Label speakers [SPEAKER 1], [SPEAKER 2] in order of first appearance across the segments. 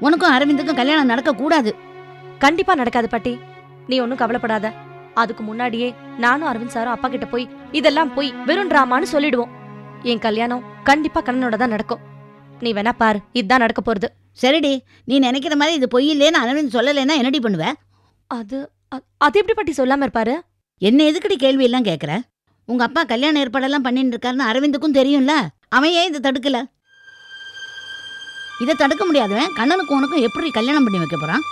[SPEAKER 1] உனக்கும் அரவிந்துக்கும் கல்யாணம் நடக்கக்கூடாது.
[SPEAKER 2] கண்டிப்பா நடக்காது பாட்டி, நீ ஒன்னும் கவலைப்படாத. அதுக்கு முன்னாடியே நானும் அரவிந்த் சாரும் அப்பா கிட்ட போய் இதெல்லாம் போய் வெறும் டிராமான்னு சொல்லிடுவோம். என் கல்யாணம் கண்டிப்பா கண்ணனோட தான் நடக்கும். நீ வேணா பாரு, இதுதான் நடக்க போறது.
[SPEAKER 1] சரிடி, நீ நினைக்கிற மாதிரி இது பொய் இல்லேன்னு அரவிந்த் சொல்லலைன்னா என்னடி பண்ணுவ?
[SPEAKER 2] அது அது எப்படி பாட்டி சொல்லாம இருப்பாரு?
[SPEAKER 1] என்ன எதுக்கடி கேள்வி எல்லாம் கேட்குற? உங்க அப்பா கல்யாண ஏற்பாடெல்லாம் பண்ணிட்டு இருக்காருன்னு அரவிந்துக்கும் தெரியும்ல. அவன் ஏன் இதை தடுக்கல? இதை தடுக்க முடியாதவன் கண்ணனுக்கும் உனக்கும் எப்படி கல்யாணம் பண்ணி வைக்க போறான்?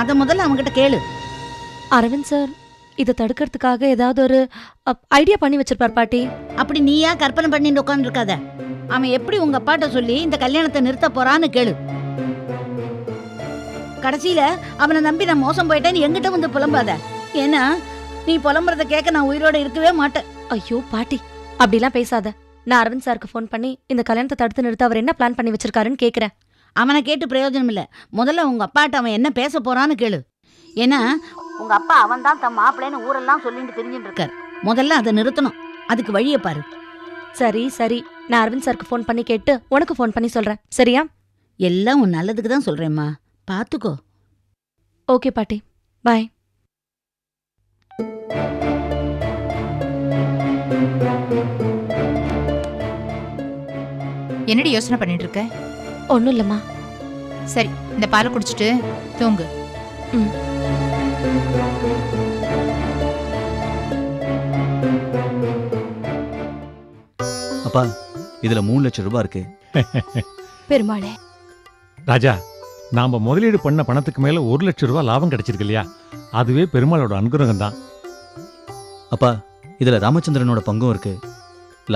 [SPEAKER 1] அதை முதல்ல அவன்கிட்ட கேளு.
[SPEAKER 2] அரவிந்த் சார் இதை தடுக்கிறதுக்காக ஏதாவது ஒரு ஐடியா பண்ணி வச்சிருப்பார் பாட்டி.
[SPEAKER 1] அப்படி நீயா கற்பனை பண்ணிட்டு உட்காந்துருக்காத. அவன் எப்படி உங்க அப்பாட்ட சொல்லி இந்த கல்யாணத்தை நிறுத்த போறான்னு கேளு. கடைசியில அவனை நம்பி நான் மோசம் போயிட்டேன்னு எங்கிட்ட வந்து புலம்பாத. ஏன்னா நீ புலம்புறத கேட்க நான் உயிரோட இருக்கவே மாட்டேன்.
[SPEAKER 2] ஐயோ பாட்டி, அப்படிலாம் பேசாத. நான் அரவிந்த் சாருக்கு ஃபோன் பண்ணி இந்த கல்யாணத்தை தடுத்து நிறுத்த அவர் என்ன பிளான் பண்ணி வச்சிருக்காருன்னு கேக்குறேன்.
[SPEAKER 1] அவனை கேட்டு பிரயோஜனம் இல்ல. முதல்ல உங்க அப்பாட்ட அவன் என்ன பேச போறான்னு கேளு. ஏன்னா உங்க அப்பா அவன் தான் தன் மாப்பிள்ளைன்னு ஊரெல்லாம் சொல்லிட்டு தெரிஞ்சுட்டு இருக்கார். முதல்ல அதை நிறுத்தணும். அதுக்கு வழியை பாரு.
[SPEAKER 2] சரி சரி, நான் அரவிந்த் சாருக்கு ஃபோன் பண்ணி கேட்டு உனக்கு ஃபோன் பண்ணி சொல்றேன். சரியா?
[SPEAKER 1] எல்லாம் உன் நல்லதுக்கு தான் சொல்றேம்மா, பாத்துக்கோ.
[SPEAKER 2] ஓகே பாட்டி, பாய்.
[SPEAKER 3] என்னடி யோசனை பண்ணிட்டு இருக்க?
[SPEAKER 2] ஒன்றும் இல்லைம்மா.
[SPEAKER 3] சரி, இந்த பாலை குடிச்சிட்டு தூங்கு.
[SPEAKER 2] ம்.
[SPEAKER 4] அப்பா, இதுல 3 லட்சம் ரூபாய் இருக்கு.
[SPEAKER 2] பெருமாளே.
[SPEAKER 5] ராஜா, நாம முதலீடு பண்ண பணத்துக்கு மேல 1 லட்சம் ரூபாய் லாபம் கிடைச்சிருக்கு இல்லையா? அதுவே பெருமாளோட அனுகிரகம் தான்.
[SPEAKER 4] அப்பா, இதுல ராமச்சந்திரனோட பங்கும் இருக்கு.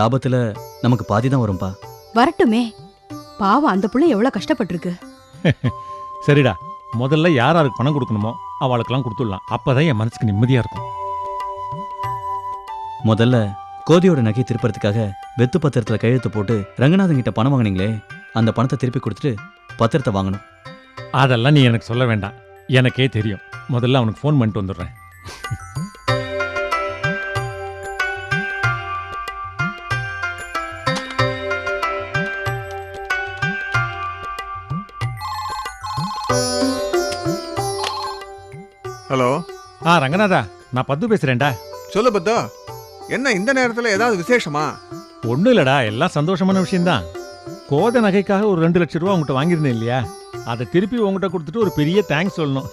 [SPEAKER 4] லாபத்துல நமக்கு பாதி தான் வரும்பா.
[SPEAKER 6] வரட்டுமே, பாவம் அந்த புள்ள எவ்வளவு கஷ்டப்பட்டிருக்கு.
[SPEAKER 5] சரிடா, முதல்ல யாருக்கு பணம் கொடுக்கணுமோ அவளுக்கெல்லாம் கொடுத்துடலாம். அப்பதான் என் மனசுக்கு நிம்மதியா இருக்கும்.
[SPEAKER 4] முதல்ல கோதியோட நகை திருப்பறதுக்காக வெத்து பத்திரத்துல கையெழுத்து போட்டு ரங்கநாதன் கிட்ட பணம் வாங்கினீங்களே, அந்த பணத்தை திருப்பி கொடுத்துட்டு பத்திரத்தை வாங்கணும்.
[SPEAKER 5] அதெல்லாம் நீ எனக்கு சொல்ல வேண்டாம், எனக்கே தெரியும். முதல்ல அவனுக்கு ஃபோன் பண்ணிட்டு வந்துடுறேன்.
[SPEAKER 7] ஹலோ.
[SPEAKER 5] ரங்கநாதா, நான் பத்து பேசுறேன்டா.
[SPEAKER 7] சொல்லு பத்தோ, என்ன இந்த நேரத்துல ஏதாவது விசேஷமா?
[SPEAKER 5] ஒன்றும் இல்லடா, எல்லாம் சந்தோஷமான விஷயம்தான். கோத நகைக்காக ஒரு 2 லட்சம் ரூபா உங்கள்கிட்ட வாங்கியிருந்தேன் இல்லையா? அதை திருப்பி உங்கள்கிட்ட கொடுத்துட்டு ஒரு பெரிய தேங்க்ஸ் சொல்லணும்.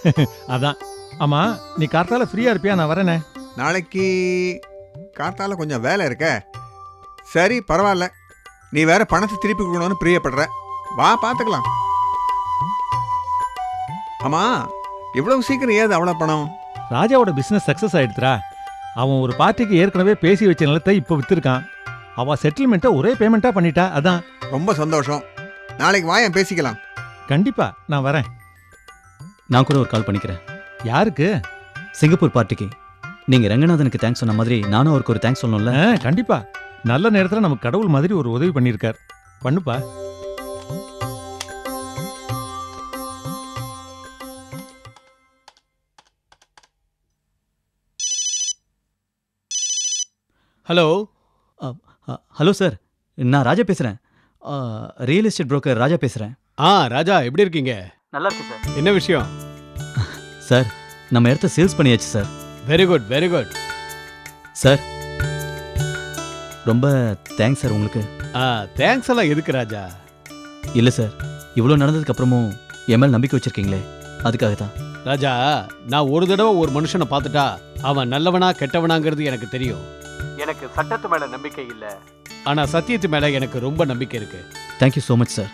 [SPEAKER 5] அதான். ஆமா, நீ கார்த்தால ஃப்ரீயா இருப்பியா? நான் வரேனே.
[SPEAKER 7] நாளைக்கு காத்தால கொஞ்சம் வேலை இருக்க. சரி, பரவாயில்ல. நீ வேற பணத்தை திருப்பி கொடுக்கணும்னு பிரியப்படுற. வா, பார்த்துக்கலாம். ஆமா, இவ்வளவு சீக்கிரம் ஏது அவ்வளோ பணம்?
[SPEAKER 5] ராஜாவோட பிசினஸ் சக்சஸ் ஆயிடுத்துரா. அவன் ஒரு பார்ட்டிக்கு ஏற்கனவே பேசி வச்ச நிலத்தை இப்போ வித்துருக்கான். அவ செட்டில்மெண்ட்டை ஒரே பேமெண்ட்டா பண்ணிட்டா. அதான்.
[SPEAKER 7] ரொம்ப சந்தோஷம். நாளைக்கு வாயன் பேசிக்கலாம்.
[SPEAKER 5] கண்டிப்பா நான் வரேன்.
[SPEAKER 4] நான் கூட ஒரு கால் பண்ணிக்கிறேன்.
[SPEAKER 5] யாருக்கு?
[SPEAKER 4] சிங்கப்பூர் பார்ட்டிக்கு. நீங்க ரங்கநாதனுக்கு தேங்க்ஸ் சொன்ன மாதிரி நானும் அவருக்கு ஒரு தேங்க்ஸ் சொல்லணும்ல.
[SPEAKER 5] கண்டிப்பா. நல்ல நேரத்துல நமக்கு கடவுள் மாதிரி ஒரு உதவி பண்ணியிருக்கார். பண்ணுப்பா.
[SPEAKER 8] ஹலோ.
[SPEAKER 4] ஹலோ சார், நான் ராஜா பேசுறேன். ரியல் எஸ்டேட் புரோக்கர் ராஜா பேசுறேன்.
[SPEAKER 8] ராஜா, எப்படி இருக்கீங்க?
[SPEAKER 4] நல்லா இருக்கு சார்.
[SPEAKER 8] என்ன விஷயம்?
[SPEAKER 4] சார், நம்ம இடத்த சேல்ஸ் பண்ணியாச்சு sir.
[SPEAKER 8] Very good, very good.
[SPEAKER 4] Sir, ரொம்ப தேங்க்ஸ் சார் உங்களுக்கு.
[SPEAKER 8] தேங்க்ஸ் எல்லாம் எதுக்கு ராஜா?
[SPEAKER 4] இல்லை சார், இவ்வளோ நடந்ததுக்கு அப்புறமும் என் மேல் நம்பிக்கை வச்சிருக்கீங்களே, அதுக்காக தான்.
[SPEAKER 8] ராஜா, நான் ஒரு தடவை ஒரு மனுஷனை பார்த்துட்டா அவன் நல்லவனா கெட்டவனாங்கிறது எனக்கு தெரியும். எனக்கு சட்டத்து மேல நம்பிக்கை இல்லை, ஆனா சத்தியத்து மேல எனக்கு ரொம்ப நம்பிக்கை இருக்கு.
[SPEAKER 4] Thank you so much sir.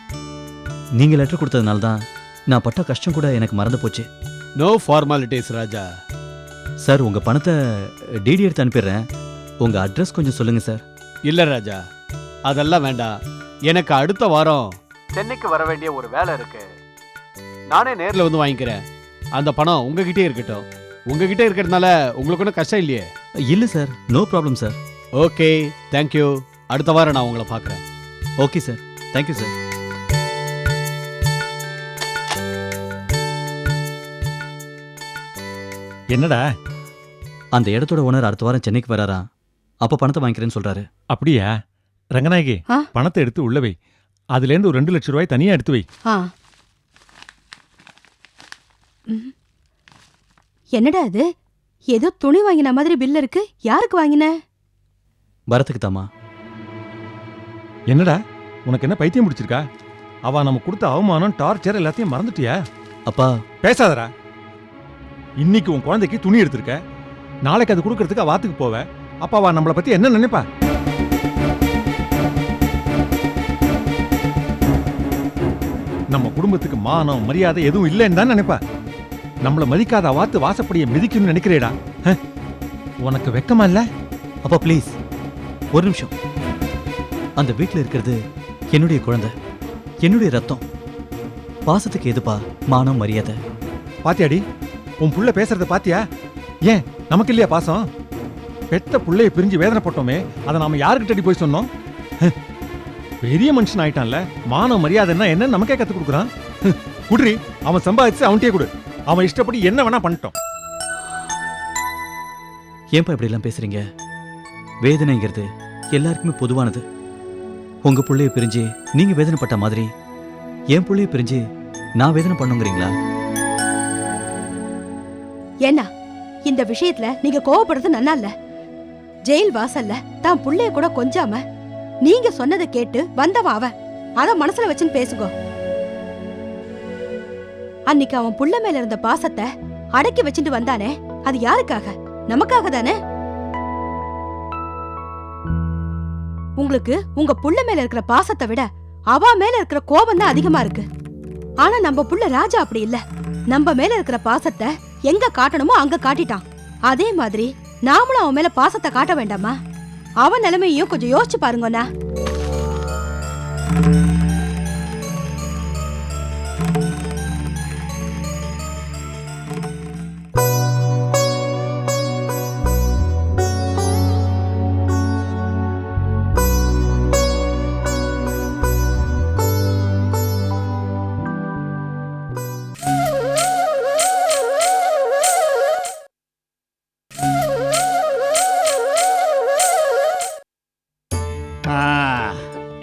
[SPEAKER 4] நீங்கள் லெட்டர் கொடுத்ததுனால தான் நான் பட்ட கஷ்டம் கூட எனக்கு மறந்து போச்சு.
[SPEAKER 8] நோ ஃபார்மாலிட்டிஸ் ராஜா.
[SPEAKER 4] சார், உங்கள் பணத்தை டிடி எடுத்து அனுப்பிடுறேன். உங்கள் அட்ரஸ் கொஞ்சம் சொல்லுங்கள் சார்.
[SPEAKER 8] இல்லை ராஜா, அதெல்லாம் வேண்டாம். எனக்கு அடுத்த வாரம் சென்னைக்கு வர வேண்டிய ஒரு வேலை இருக்கு. நானே நேரில் வந்து வாங்கிக்கிறேன். அந்த பணம் உங்ககிட்டே இருக்கட்டும். உங்ககிட்ட இருக்கிறதுனால உங்களுக்கு ஒன்றும் கஷ்டம் இல்லையே?
[SPEAKER 4] இல்லை sir, no problem sir.
[SPEAKER 8] Okay, thank you. அடுத்த வாரம் நான் உங்களை பார்க்குறேன்.
[SPEAKER 4] Okay sir, thank you sir.
[SPEAKER 5] என்னடா?
[SPEAKER 4] அந்த இடத்தோட ஓனர் அடுத்த வாரம் சென்னைக்கு வராரா? அப்போ பணத்தை வாங்கிக்கிறேன்னு சொல்றாரு.
[SPEAKER 5] அப்படியா? ரங்கநாயகி, பணத்தை எடுத்து உள்ள வை. அதுலேருந்து ஒரு 2 லட்சம் ரூபாய் தனியா எடுத்து வை.
[SPEAKER 6] ஆ. ம். என்னடா இது? ஏதோ துணி வாங்கின மாதிரி பில் இருக்கு. யாருக்கு வாங்கின?
[SPEAKER 4] பரத்துக்கு தாமா.
[SPEAKER 5] என்னடா உனக்கு என்ன பைத்தியம் பிடிச்சிருக்கா? அவ நம்ம கொடுத்த அவமானம், டார்ச்சர் எல்லாத்தையும் மறந்துட்டியா?
[SPEAKER 4] அப்பா,
[SPEAKER 5] பேசாதடா. இன்னைக்கு உன் குழந்தைக்கு துணி எடுத்திருக்க, நாளைக்கு அது கொடுக்கறதுக்கு அவ ஆத்துக்கு போவ. அப்ப அவ நம்மளை பத்தி என்ன நினைப்பா? நம்ம குடும்பத்துக்கு மானம் மரியாதை எதுவும் இல்லைன்னு தான் நினைப்பா. நம்மள மதிக்காத வாத்து வாசப்படியை மிதிக்கணும்னு நினைக்கிறேடா. உனக்கு வெக்கமா இல்ல?
[SPEAKER 4] அப்பா ப்ளீஸ் ஒரு நிமிஷம். அந்த வீட்டில் இருக்கிறது என்னுடைய குழந்தை, என்னுடைய ரத்தம். பாசத்துக்கு எதுப்பா மானம் மரியாதை?
[SPEAKER 5] பாத்தியாடி உன் புள்ள பேசுறத பாத்தியா? ஏன் நமக்கு இல்லையா பாசம்? பெத்த புள்ளைய பிரிஞ்சு வேதனைப்பட்டோமே, அதை நாம யாருக்கிட்டடி போய் சொன்னோம்? பெரிய மனுஷன் ஆயிட்டான்ல, மானம் மரியாதைன்னா என்ன நமக்கே கத்து கொடுக்குறான். குடுறி, அவன் சம்பாதிச்சு அவன்கிட்டயே கொடு. அவன் இஷ்டப்படி என்ன வேணா பண்ணிட்டோம்.
[SPEAKER 4] ஏன்பா இப்படி எல்லாம் பேசுறீங்க? வேதனைங்கிறது எல்லாருக்குமே பொதுவானது. உங்க புள்ளைய பிரிஞ்சு நீங்க வேதனைப்பட்ட மாதிரி என் புள்ளைய பிரிஞ்சு நான் வேதனை பண்ணுங்கிறீங்களா?
[SPEAKER 6] ஏன்னா இந்த விஷயத்துல நீங்க கோவப்படுறது நன்னா இல்ல. ஜெயில் வாசல்ல தான் புள்ளைய கூட கொஞ்சாம நீங்க சொன்னதை கேட்டு வந்தவன் அவன். அத மனசுல வச்சுன்னு பேசுங்க. அன்னைக்கு அவன் புள்ள மேல இருந்த பாசத்தை அடக்கி வச்சுட்டு வந்தானே, அது யாருக்காக? நமக்காக தானே. உங்களுக்கு உங்க புள்ள மேல இருக்கிற பாசத்தை விட அவ மேல இருக்கிற கோபம் தான் அதிகமா இருக்கு. ஆனா நம்ம புள்ள ராஜா அப்படி இல்ல. நம்ம மேல இருக்கிற பாசத்தை எங்க காட்டணுமோ அங்க காட்டிட்டான். அதே மாதிரி நாமளும் அவன் மேல பாசத்தை காட்ட வேண்டாமா? அவன் நிலைமையும் கொஞ்சம் யோசிச்சு பாருங்கண்ணா.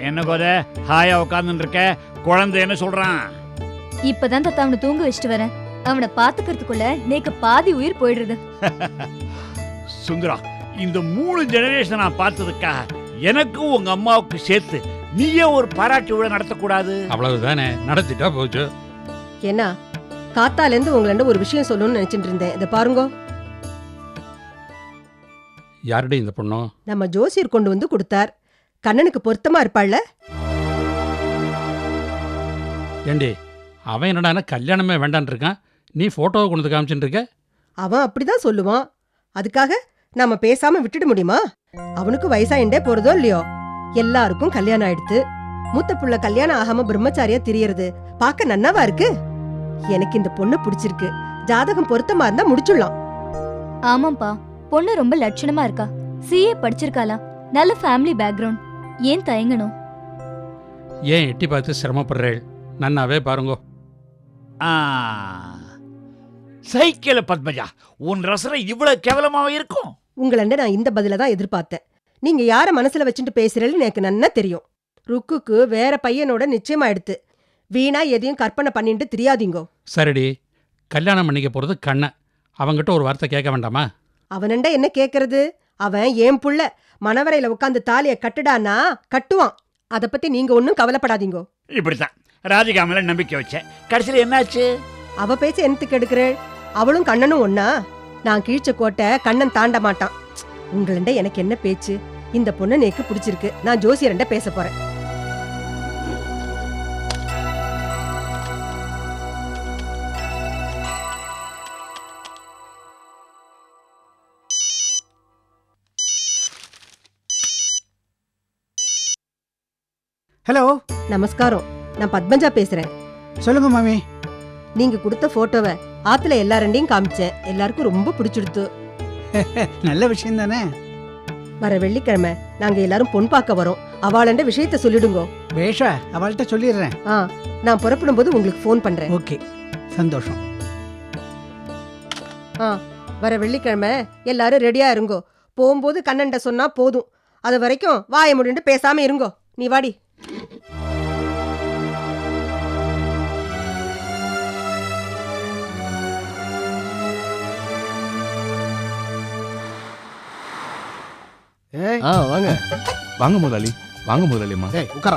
[SPEAKER 9] என்ன கோத ஹாயா உட்கார்ந்து இருக்க? குழந்தை என்ன சொல்றான்?
[SPEAKER 2] இப்பதான் தத்தா அவனை தூங்க வச்சுட்டு வரேன். அவனை பாத்துக்கிறதுக்குள்ள நேக்கு பாதி உயிர் போயிடுறது.
[SPEAKER 9] சுந்தரா, இந்த 3 ஜெனரேஷன் நான் பார்த்ததுக்காக எனக்கும் உங்க அம்மாவுக்கு சேர்த்து நீயே ஒரு பாராட்டு விழா நடத்தக்கூடாது?
[SPEAKER 10] அவ்வளவுதானே, நடத்திட்டா போச்சு.
[SPEAKER 11] என்ன காத்தாலேருந்து உங்களண்ட ஒரு விஷயம் சொல்லணும்னு நினைச்சிட்டு இருந்தேன். இதை பாருங்க.
[SPEAKER 10] யாருடைய இந்த பொண்ணு?
[SPEAKER 11] நம்ம ஜோசியர் கொண்டு வந்து கொடுத்தார். கண்ணனுக்கு பொருத்தமா இருப்பாள்ல?
[SPEAKER 10] ஏண்டி, அவன் என்னடா கல்யாணமே வேண்டான் இருக்கான், நீ போட்டோவை கொண்டு வந்து காமிச்சுட்டு இருக்க?
[SPEAKER 11] அவன் அப்படிதான் சொல்லுவான். அதுக்காக நம்ம பேசாம விட்டுட முடியுமா? அவனுக்கு வயசாயிண்டே போறதோ இல்லையோ, எல்லாருக்கும் கல்யாணம் ஆயிடுத்து. மூத்த புள்ள கல்யாணம் ஆகாம பிரம்மச்சாரியா திரியறது பார்க்க நன்னாவா இருக்கு? எனக்கு இந்த பொண்ணு பிடிச்சிருக்கு. ஜாதகம் பொருத்தமா இருந்தா முடிச்சுடலாம்.
[SPEAKER 2] ஆமாப்பா, பொண்ணு ரொம்ப லட்சணமா இருக்கா. சிஏ படிச்சிருக்காளா, நல்ல ஃபேமிலி பேக்ரவுண்ட். ஏன் தயங்கணும்?
[SPEAKER 10] ஏன் எட்டி பார்த்து சிரமப்படுறேள்? நன்னாவே பாருங்கோ.
[SPEAKER 9] சைக்கிள் பத்மஜா, உன் ரசனை இவ்வளவு கேவலமாக இருக்கும்?
[SPEAKER 11] உங்களண்ட நான் இந்த பதில தான் எதிர்பார்த்தேன். நீங்க யார மனசுல வச்சுட்டு பேசுறேன்னு எனக்கு நன்னா தெரியும். ருக்குக்கு வேற பையனோட நிச்சயமாயிடுத்து. வீணா எதையும் கற்பனை பண்ணிட்டு தெரியாதீங்கோ.
[SPEAKER 10] சரிடி, கல்யாணம் பண்ணிக்க போறது கண்ணன். அவங்கிட்ட ஒரு வார்த்தை கேட்க வேண்டாமா?
[SPEAKER 11] அவனண்ட என்ன கேட்கறது? அவன் ஏன் புள்ள. மணவரையில உட்காந்து தாலிய கட்டுடானா கட்டுவான். அத பத்தி நீங்க ஒன்னும் கவலைப்படாதீங்கோ.
[SPEAKER 9] இப்படித்தான் ராதிகா மேல நம்பிக்கை வச்சேன். கடைசியில என்னாச்சு?
[SPEAKER 11] அவ பேச்ச என்னத்துக்கு எடுக்கிறேள்? அவளும் கண்ணனும் ஒன்னா? நான் கீழ்ச்ச கோட்டை கண்ணன் தாண்ட மாட்டான். உங்களண்ட எனக்கு என்ன பேச்சு? இந்த பொண்ணு எனக்கு பிடிச்சிருக்கு. நான் ஜோசியரண்ட பேச போறேன்.
[SPEAKER 12] ஹலோ,
[SPEAKER 11] நமஸ்காரம். நான் பத்மஜா பேசுறேன்.
[SPEAKER 12] சொல்லுங்க மாமி.
[SPEAKER 11] நீங்க கொடுத்த போட்டோவை ஆத்துல எல்லாரண்டையும் காமிச்சேன். எல்லாருக்கும் ரொம்ப பிடிச்சிடுத்து.
[SPEAKER 12] நல்ல விஷயம் தானே.
[SPEAKER 11] வர வெள்ளிக்கிழமை நாங்க எல்லாரும் பொன் பார்க்க வரோம். அவளண்ட விஷயத்த சொல்லிடுங்க.
[SPEAKER 12] பேஷா, அவள்கிட்ட சொல்லிடுறேன்.
[SPEAKER 11] நான் புறப்படும் போது உங்களுக்கு ஃபோன் பண்றேன்.
[SPEAKER 12] ஓகே, சந்தோஷம்.
[SPEAKER 11] வர வெள்ளிக்கிழமை எல்லாரும் ரெடியா இருங்கோ. போகும்போது கண்ணன்ட சொன்னா போதும். அது வரைக்கும் வாய முடிண்டு பேசாம இருங்கோ. நீ வாடி. ஏய்
[SPEAKER 8] வாங்க
[SPEAKER 13] வாங்க முதலாளி, வாங்க முதலாளிம்மா.
[SPEAKER 11] ஏய் உட்கார.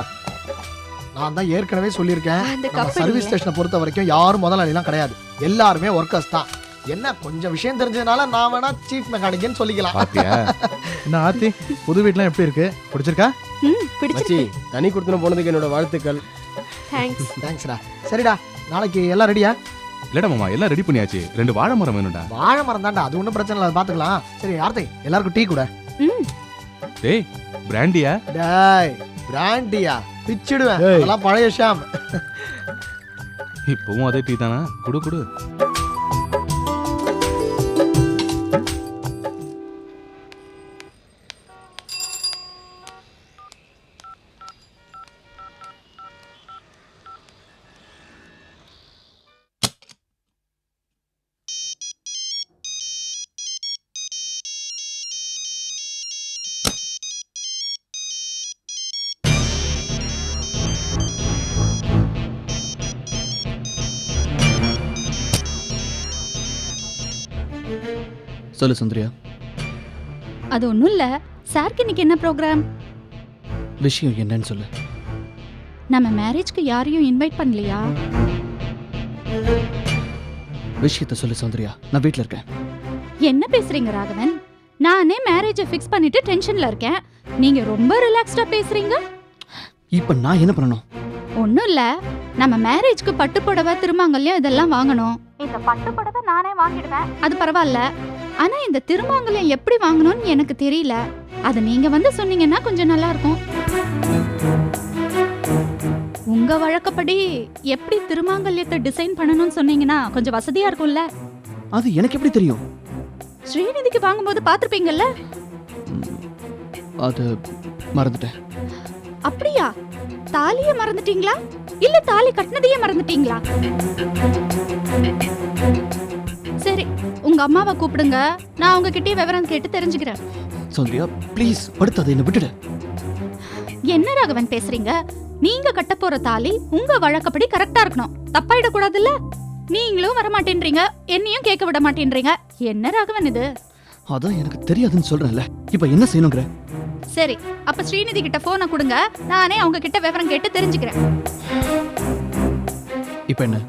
[SPEAKER 11] நான் தான் ஏற்கனவே சொல்லியிருக்கேன்,
[SPEAKER 6] அந்த
[SPEAKER 11] நம்ம
[SPEAKER 6] கப்பல்
[SPEAKER 11] சர்வீஸ் ஸ்டேஷனை பொறுத்த வரைக்கும் யாரும் முதலாளிலாம் கிடையாது, எல்லாருமே ஒர்க்கர்ஸ் தான். என்ன கொஞ்சம் விஷயம் தெரிஞ்சதுனால நான் வேணா சீஃப் மெக்கானிக்னு சொல்லிக்கலாம்.
[SPEAKER 13] பாத்தியா? என்ன ஆர்த்தி, புது வீட்லாம் எப்படி இருக்கு? பிடிச்சிருக்கா?
[SPEAKER 6] பிடிச்சிருக்கு.
[SPEAKER 8] தனி கொடுத்துன போனதுக்கு என்னோட வாழ்த்துக்கள்.
[SPEAKER 6] தேங்க்ஸ்.
[SPEAKER 11] தேங்க்ஸ்டா. சரிடா, நாளைக்கு எல்லாம் ரெடியா?
[SPEAKER 13] இல்லடா மாமா, எல்லாம் ரெடி பண்ணியாச்சு. 2 வாழை மரம் வேணும்டா.
[SPEAKER 11] வாழை மரம் தான்டா, அது ஒன்றும் பிரச்சனை இல்லை, பாத்துக்கலாம். சரி ஆர்த்தி, எல்லாருக்கும் டீ கூட.
[SPEAKER 13] டேய், பிராண்டியா?
[SPEAKER 11] டேய் பிராண்டியா பிச்சிடுவேன், அதெல்லாம் பழைய ஷாம்.
[SPEAKER 13] இப்பவும் அதே டீ தானா? குடு குடு.
[SPEAKER 4] சொல்லு சுந்தரியா.
[SPEAKER 6] அது ஒண்ணும் இல்ல. சாருக்கு இன்னைக்கு என்ன ப்ரோக்ராம்?
[SPEAKER 4] விஷயம் என்னன்னு சொல்லு.
[SPEAKER 6] நம்ம மேரேஜ்க்கு யாரையும் இன்வைட் பண்ணலையா?
[SPEAKER 4] விஷயத்த சொல்லு சுந்தரியா, நான் வீட்ல இருக்கேன்.
[SPEAKER 6] என்ன பேசுறீங்க ராகவன்? நானே மேரேஜை ஃபிக்ஸ் பண்ணிட்டு டென்ஷன்ல இருக்கேன், நீங்க ரொம்ப ரிலாக்ஸ்டா பேசுறீங்க.
[SPEAKER 4] இப்ப நான் என்ன பண்ணணும்?
[SPEAKER 6] ஒண்ணும் இல்ல, நம்ம மேரேஜ்க்கு பட்டு புடவை திருமாங்கல்யம் இதெல்லாம் வாங்கணும். இந்த பட்டு புடவை நானே வாங்கிடுவேன், அது பரவாயில்ல. ஆனா இந்த திருமாங்கல்யம் எப்படி வாங்கணும்னு எனக்கு தெரியல, அது நீங்க வந்து சொன்னீங்கன்னா கொஞ்சம் நல்லா இருக்கும். உங்க வழக்கப்படி எப்படி திருமாங்கல்யத்தை டிசைன் பண்ணணும்னு சொன்னீங்கன்னா கொஞ்சம் வசதியா இருக்கும்ல.
[SPEAKER 4] அது எனக்கு எப்படி தெரியும்?
[SPEAKER 6] ஸ்ரீநிதிக்கு வாங்கும்போது பாத்திருப்பீங்கல்ல.
[SPEAKER 4] அது மறந்துட்டேன்.
[SPEAKER 6] அப்படியா? தாலிய மறந்துட்டீங்களா இல்ல தாலி கட்டினதையே மறந்துட்டீங்களா? சரி, உங்க அம்மாவை கூப்பிடுங்க, நான் உங்ககிட்டயே விவரம் கேட்டு தெரிஞ்சுக்கிறேன்.
[SPEAKER 4] சுந்தரியா ப்ளீஸ், படுத்தாத, என்ன விட்டுடு.
[SPEAKER 6] என்ன ராகவன் பேசுறீங்க? நீங்க கட்ட போற தாலி உங்க வழக்கப்படி கரெக்டா இருக்கணும், தப்பாயிட கூடாதுல்ல. நீங்களும் வர மாட்டேன்றீங்க, என்னையும் கேட்க விட மாட்டேன்றீங்க. என்ன ராகவன் இது?
[SPEAKER 4] அதான் எனக்கு தெரியாதுன்னு சொல்றேன்ல, இப்ப என்ன செய்யணுங்கிற?
[SPEAKER 6] சரி, அப்ப ஸ்ரீநிதி கிட்ட போனை கொடுங்க, நானே அவங்க கிட்ட விவரம் கேட்டு தெரிஞ்சுக்கிறேன்.
[SPEAKER 4] இப்ப என்ன,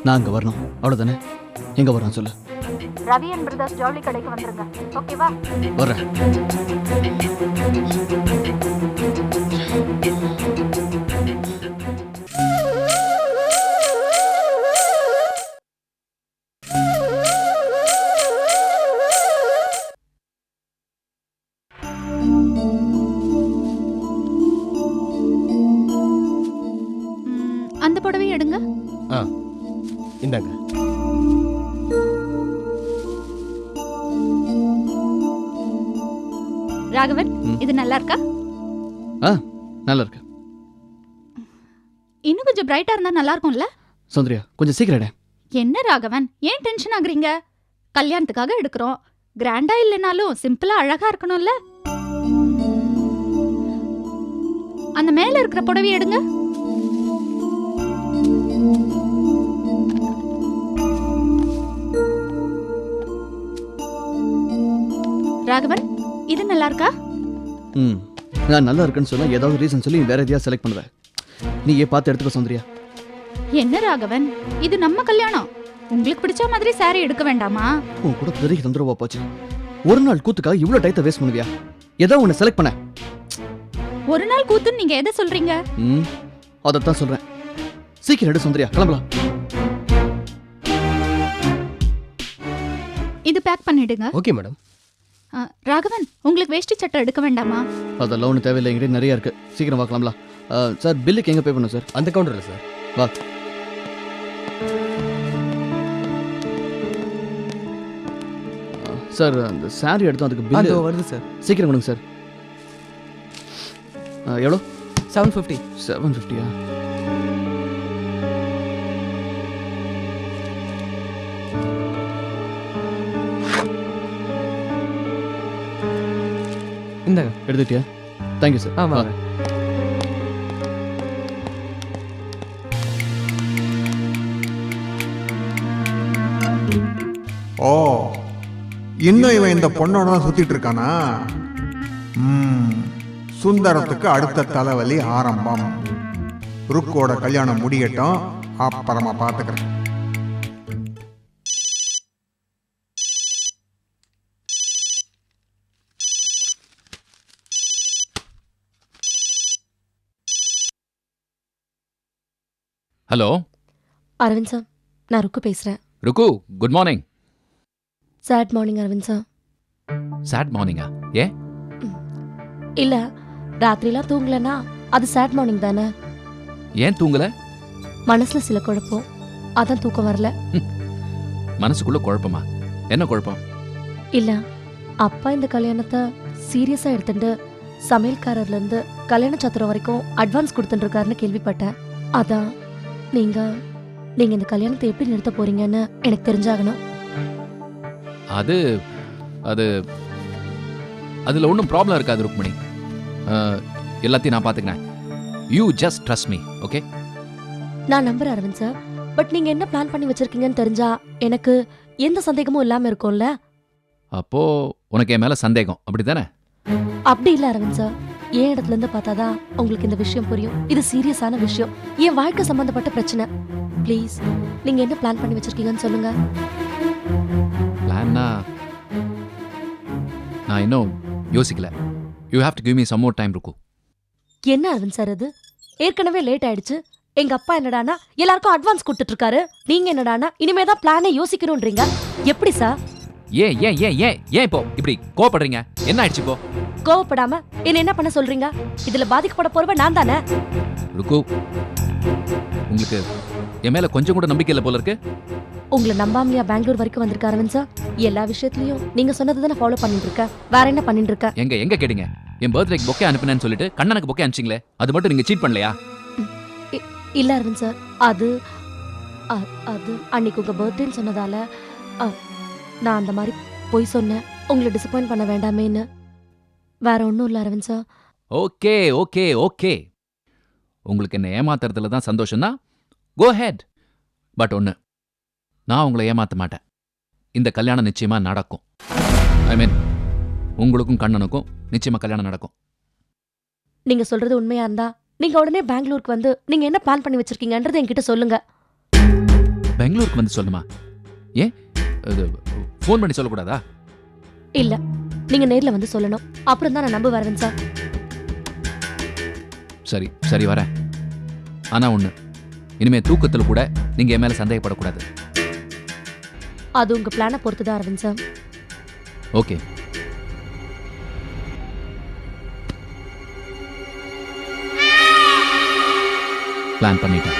[SPEAKER 4] நான் அங்க வரணும் அவ்வளவுதானே? எங்க வரணும் சொல்லு.
[SPEAKER 6] ரவியன் பிரதர்ஸ் ஜவுளி கடைக்கு வந்துருங்க, ஓகேவா?
[SPEAKER 4] வரேன்.
[SPEAKER 6] அந்த புடவையை எடுங்க.
[SPEAKER 8] இந்தாங்க.
[SPEAKER 6] ராகவன், இது நல்லா இருக்கா?
[SPEAKER 4] நல்லா இருக்கு.
[SPEAKER 6] இன்னும் கொஞ்சம் பிரைட்டா இருந்தா நல்லா இருக்கும்ல.
[SPEAKER 4] சுந்தரியா கொஞ்சம் சீக்கிரம்.
[SPEAKER 6] என்ன ராகவன், ஏன் டென்ஷன் ஆகுறீங்க? கல்யாணத்துக்காக எடுக்கிறோம், கிராண்டா இல்லைனாலும் சிம்பிளா அழகா இருக்கணும்ல. அந்த மேல இருக்கிற புடவையை எடுங்க. ராகவன், இது நல்லா இருக்கா?
[SPEAKER 4] நான் நல்லா இருக்குன்னு சொன்னா ஏதாவது ரீசன் சொல்லி வேற எதையா செலக்ட் பண்ணுவேன். நீ ஏன் பார்த்து எடுத்துக்க சுந்தரியா.
[SPEAKER 6] என்ன ராகவன், இது நம்ம கல்யாணம், உங்களுக்கு பிடிச்ச மாதிரி சாரி எடுக்க வேண்டாமா?
[SPEAKER 4] உன் கூட பெரிய தொந்தரவா போச்சு. ஒரு நாள் கூத்துக்காக இவ்வளவு டைத்தை வேஸ்ட் பண்ணுவியா? ஏதோ உன்னை செலக்ட் பண்ண.
[SPEAKER 6] ஒரு நாள் கூத்துன்னு நீங்க எதை சொல்றீங்க?
[SPEAKER 4] அதைத்தான் சொல்றேன். சீக்கிரம் எடு சுந்தரியா, கிளம்பலாம்.
[SPEAKER 6] இது பேக் பண்ணிடுங்க.
[SPEAKER 8] Okay madam.
[SPEAKER 6] ராகவன், உங்களுக்கு வேஷ்டி சட்டை எடுக்க வேண்டாமா?
[SPEAKER 4] அதெல்லாம் ஒன்றும் தேவையில்லை, எங்கிட்ட நிறைய இருக்கு. சீக்கிரம் வாக்கலாம்ல. சார், பில்லுக்கு எங்க பே பண்ணும் சார்?
[SPEAKER 8] அந்த கவுண்டர்ல சார்.
[SPEAKER 4] வா. சார், அந்த சாரி எடுத்தோம், அதுக்கு பில்
[SPEAKER 12] வருது சார்.
[SPEAKER 4] சீக்கிரம் கொடுங்க சார். எவ்வளோ?
[SPEAKER 12] 750.
[SPEAKER 4] 750யா?
[SPEAKER 12] இந்தாங்க.
[SPEAKER 4] எடுத்துட்டியா? Thank you sir.
[SPEAKER 12] ஆமாம்.
[SPEAKER 7] ஓ, இன்னும் இவன் இந்த பொண்ணோட தான் சுத்திட்டு இருக்கானா? சுந்தரத்துக்கு அடுத்த தலைவலி ஆரம்பம். ருக்கோட கல்யாணம் முடியட்டும், அப்புறமா பார்த்துக்கிறேன்.
[SPEAKER 14] ஹலோ
[SPEAKER 2] அரவிந்த் சார், நான் ருக்கு பேசுறேன்.
[SPEAKER 14] Rukku, good morning.
[SPEAKER 2] Sad morning Aravind sir.
[SPEAKER 14] Sad மார்னிங்கா? ஏ?
[SPEAKER 2] இல்ல, ராத்திரிலாம் தூங்கலன்னா அது சேட் மார்னிங் தானே.
[SPEAKER 14] ஏன் தூங்கல?
[SPEAKER 2] மனசுல சில குழப்பம், அதான் தூக்கம் வரல.
[SPEAKER 14] மனசுக்குள்ள குழப்பமா? என்ன குழப்பம்?
[SPEAKER 2] இல்ல, அப்பா இந்த கல்யாணத்தை சீரியஸா எடுத்துட்டு சமையல்காரர்ல இருந்து கல்யாண சத்திரம் வரைக்கும் அட்வான்ஸ் கொடுத்துட்டு இருக்காருன்னு கேள்விப்பட்டேன். அதான் நீங்க இந்த கல்யாணத்தை எப்படி நிறுத்த போறீங்கன்னு எனக்கு தெரிஞ்சாகணும்.
[SPEAKER 14] அது அது அதுல ஒன்றும் ப்ராப்ளம் இருக்காது ருக்மணி. எல்லாத்தையும் நான் பார்த்துக்கிறேன். You just trust me, okay?
[SPEAKER 2] நான் நம்புறேன் அரவிந்த் சார். பட் நீங்க என்ன பிளான் பண்ணி வச்சிருக்கீங்கன்னு தெரிஞ்சா எனக்கு எந்த சந்தேகமும் இல்லாம இருக்கும்ல.
[SPEAKER 14] அப்போ உனக்கு என் மேல சந்தேகம், அப்படித்தானே?
[SPEAKER 2] அப்படி இல்ல அரவிந்த் சார், என் இடத்துல இருந்து பார்த்தாதான் உங்களுக்கு இந்த விஷயம் புரியும். இது சீரியஸான விஷயம், என் வாழ்க்கை சம்பந்தப்பட்ட பிரச்சனை. ப்ளீஸ், நீங்க என்ன பிளான் பண்ணி வச்சிருக்கீங்கன்னு சொல்லுங்க.
[SPEAKER 14] பிளான்னா நான் இன்னும் யோசிக்கல. You have to give me some more time ருக்கு.
[SPEAKER 2] என்ன அரவிந்த் சார் இது? ஏற்கனவே லேட் ஆயிடுச்சு. எங்க அப்பா என்னடானா எல்லாருக்கும் அட்வான்ஸ் கொடுத்துட்டு இருக்காரு. நீங்க என்னடானா இனிமே தான் பிளானே யோசிக்கணும்ன்றீங்க. எப்படி சார்?
[SPEAKER 14] ஏன் ஏன் ஏன் ஏன் ஏன் இப்போ இப்படி கோவப்படுறீங்க? என்ன ஆயிடுச்சு இப்போ?
[SPEAKER 2] கோவப்படாம என்ன என்ன பண்ண சொல்றீங்க? இதுல பாதிக்கப்பட போறவ நான் தானே.
[SPEAKER 14] ருக்கு, உங்களுக்கு என் மேல கொஞ்சம் கூட நம்பிக்கை இல்லை போல இருக்கு.
[SPEAKER 2] உங்களை நம்பாமலையா பெங்களூர் வரைக்கும் வந்திருக்க அரவிந்த் சார்? எல்லா விஷயத்துலயும் நீங்க சொன்னது தானே ஃபாலோ பண்ணிட்டு இருக்க. வேற என்ன பண்ணிட்டு இருக்க?
[SPEAKER 14] எங்க எங்க கேட்டீங்க? என் பர்த்டேக்கு பொக்கே அனுப்புனேன்னு சொல்லிட்டு கண்ணனுக்கு பொக்கே அனுப்பிச்சிங்களே, அது மட்டும் நீங்க சீட் பண்ணலையா?
[SPEAKER 2] இல்ல அரவிந்த் சார், அது அன்னைக்கு உங்க பர்த்டேன்னு சொன்னதால நான் அந்த மாதிரி போய் சொன்னேன், உங்களை டிசப்பாயிண்ட் பண்ண வேண்டாமேன்னு. வேற ஒன்றும் இல்லை Aravind sir.
[SPEAKER 14] Okay okay okay, உங்களுக்கு என்ன ஏமாத்துறதுல தான் சந்தோஷம்னா கோ ஹெட். பட் ஒன்று, நான் உங்களை ஏமாற்ற மாட்டேன். இந்த கல்யாணம் நிச்சயமா நடக்கும். ஐ மீன், உங்களுக்கும் கண்ணனுக்கும் நிச்சயமா கல்யாணம் நடக்கும்.
[SPEAKER 2] நீங்க சொல்றது உண்மையா இருந்தா நீங்க உடனே பெங்களூருக்கு வந்து நீங்க என்ன பிளான் பண்ணி வச்சிருக்கீங்கன்றது என்கிட்ட சொல்லுங்க.
[SPEAKER 14] பெங்களூருக்கு வந்து சொல்லுமா? ஏன் ஃபோன் பண்ணி சொல்லக்கூடாதா?
[SPEAKER 2] இல்ல, நீங்க நேர்ல வந்து சொல்லணும். அப்புறம் தான் நான் நம்ப வரேன் சார்.
[SPEAKER 14] சரி சரி வரேன். ஆனா ஒண்ணு, இனிமே தூக்கத்துல கூட நீங்க என் மேல சந்தேகப்படக்கூடாது.
[SPEAKER 2] அது உங்க பிளானை பொறுத்து தான் அரவிந்த் சார்.
[SPEAKER 14] ஓகே. பிளான் பண்ணிட்டேன்.